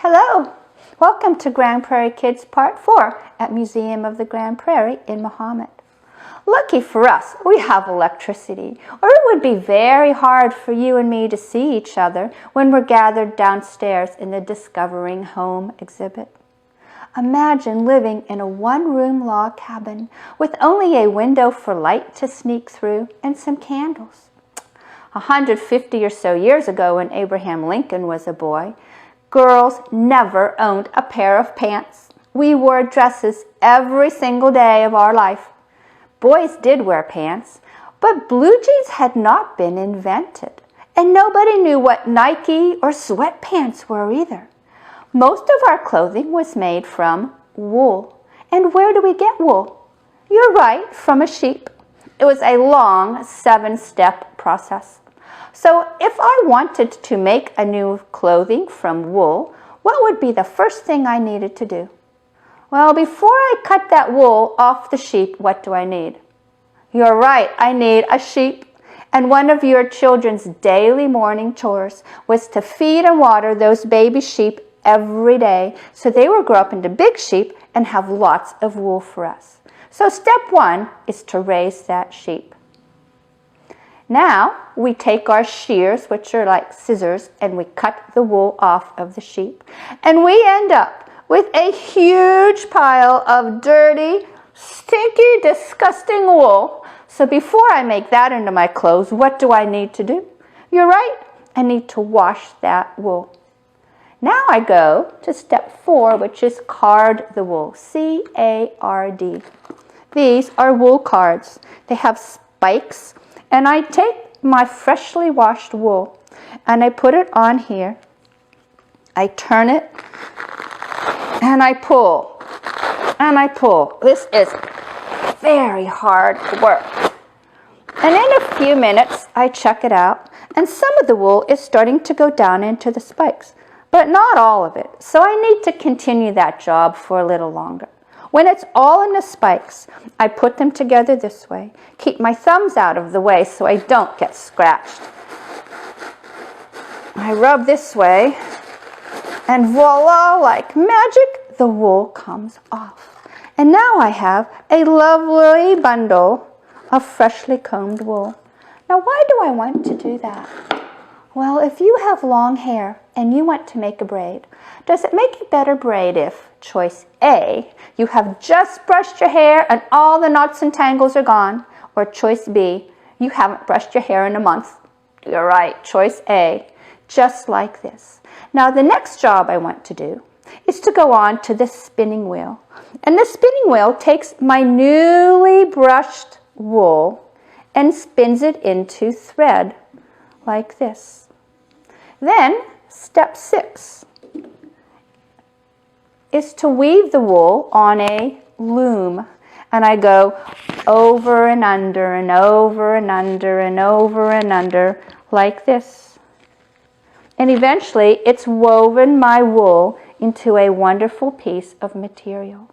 Hello! Welcome to Grand Prairie Kids Part 4 at Museum of the Grand Prairie in Mahomet. Lucky for us, we have electricity, or it would be very hard for you and me to see each other when we're gathered downstairs in the Discovering Home exhibit. Imagine living in a one-room log cabin with only a window for light to sneak through and some candles. 150 or so years ago, when Abraham Lincoln was a boy, girls never owned a pair of pants. We wore dresses every single day of our life. Boys did wear pants, but blue jeans had not been invented, and nobody knew what Nike or sweatpants were either. Most of our clothing was made from wool. And where do we get wool? You're right, from a sheep. It was a long 7-step process. So if I wanted to make a new clothing from wool, what would be the first thing I needed to do? Well, before I cut that wool off the sheep, what do I need? You're right, I need a sheep. And one of your children's daily morning chores was to feed and water those baby sheep every day so they would grow up into big sheep and have lots of wool for us. So step 1 is to raise that sheep. Now we take our shears, which are like scissors, and we cut the wool off of the sheep. And we end up with a huge pile of dirty, stinky, disgusting wool. So before I make that into my clothes, what do I need to do? You're right, I need to wash that wool. Now I go to step 4, which is card the wool, C-A-R-D. These are wool cards. They have spikes. And I take my freshly washed wool and I put it on here. I turn it and I pull and I pull. This is very hard work. And in a few minutes, I check it out, and some of the wool is starting to go down into the spikes, but not all of it. So I need to continue that job for a little longer. When it's all in the spikes, I put them together this way. Keep my thumbs out of the way so I don't get scratched. I rub this way, and voila, like magic, the wool comes off. And now I have a lovely bundle of freshly combed wool. Now, why do I want to do that? Well, if you have long hair and you want to make a braid, does it make a better braid if, choice A, you have just brushed your hair and all the knots and tangles are gone, or choice B, you haven't brushed your hair in a month? You're right, choice A, just like this. Now the next job I want to do is to go on to the spinning wheel. And the spinning wheel takes my newly brushed wool and spins it into thread like this. Then step 6 is to weave the wool on a loom. And I go over and under and over and under and over and under like this. And eventually it's woven my wool into a wonderful piece of material.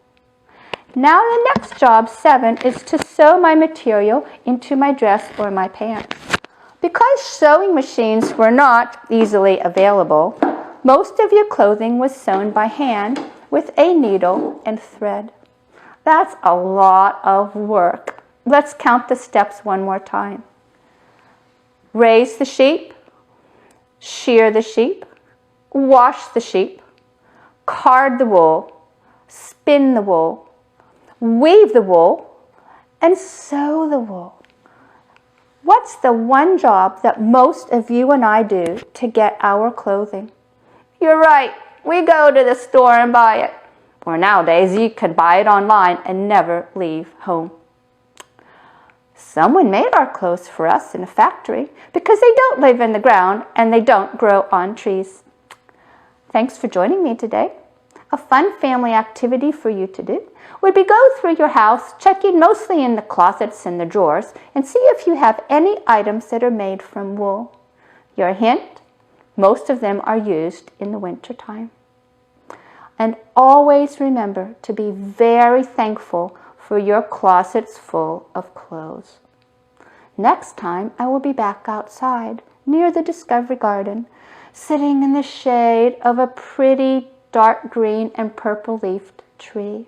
Now the next job, 7, is to sew my material into my dress or my pants. Because sewing machines were not easily available, most of your clothing was sewn by hand with a needle and thread. That's a lot of work. Let's count the steps one more time. Raise the sheep, shear the sheep, wash the sheep, card the wool, spin the wool, weave the wool, and sew the wool. What's the one job that most of you and I do to get our clothing? You're right, we go to the store and buy it. Or nowadays, you can buy it online and never leave home. Someone made our clothes for us in a factory because they don't live in the ground and they don't grow on trees. Thanks for joining me today. A fun family activity for you to do would be go through your house, checking mostly in the closets and the drawers, and see if you have any items that are made from wool. Your hint, most of them are used in the winter time. And always remember to be very thankful for your closets full of clothes. Next time, I will be back outside near the Discovery Garden, sitting in the shade of a pretty dark green and purple leafed tree.